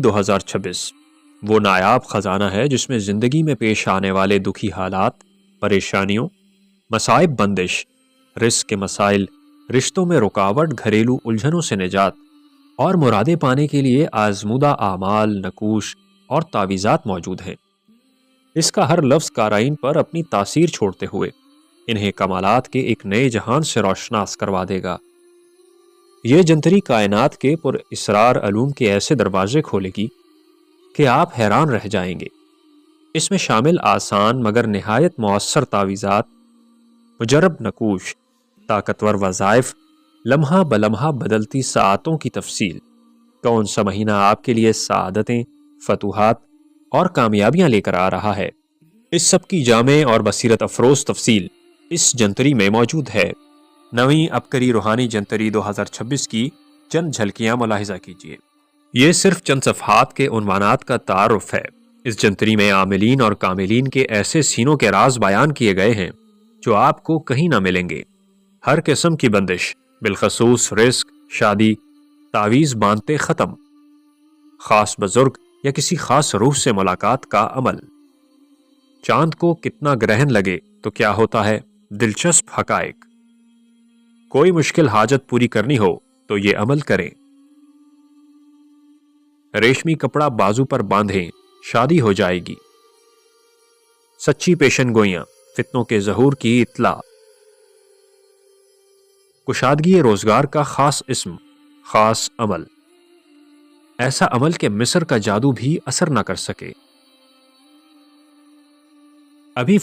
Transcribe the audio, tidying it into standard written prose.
2026 وہ نایاب خزانہ ہے جس میں زندگی میں پیش آنے والے دکھی حالات، پریشانیوں، مصائب، بندش، رزق کے مسائل، رشتوں میں رکاوٹ، گھریلو الجھنوں سے نجات اور مرادیں پانے کے لیے آزمودہ اعمال، نقوش اور تعویذات موجود ہیں۔ اس کا ہر لفظ قارئین پر اپنی تاثیر چھوڑتے ہوئے انہیں کمالات کے ایک نئے جہان سے روشناس کروا دے گا۔ یہ جنتری کائنات کے پر اسرار علوم کے ایسے دروازے کھولے گی کہ آپ حیران رہ جائیں گے۔ اس میں شامل آسان مگر نہایت مؤثر تعویذات، مجرب نقوش، طاقتور وظائف، لمحہ بلمحہ بدلتی ساعتوں کی تفصیل، کون سا مہینہ آپ کے لیے سعادتیں، فتوحات اور کامیابیاں لے کر آ رہا ہے، اس سب کی جامع اور بصیرت افروز تفصیل اس جنتری میں موجود ہے۔ نویں عبقری روحانی جنتری 2026 کی چند جھلکیاں ملاحظہ کیجیے۔ یہ صرف چند صفحات کے عنوانات کا تعارف ہے۔ اس جنتری میں عاملین اور کاملین کے ایسے سینوں کے راز بیان کیے گئے ہیں جو آپ کو کہیں نہ ملیں گے۔ ہر قسم کی بندش، بالخصوص رزق، شادی، تعویذ باندھتے ختم، خاص بزرگ یا کسی خاص روح سے ملاقات کا عمل۔ چاند کو کتنا گرہن لگے تو کیا ہوتا ہے، دلچسپ حقائق۔ کوئی مشکل حاجت پوری کرنی ہو تو یہ عمل کریں۔ ریشمی کپڑا بازو پر باندھیں، شادی ہو جائے گی۔ سچی پیشن گوئیاں، فتنوں کے ظہور کی اطلاع۔ کشادگی روزگار کا خاص اسم، خاص عمل، ایسا عمل کہ مصر کا جادو بھی اثر نہ کر سکے۔ ابھی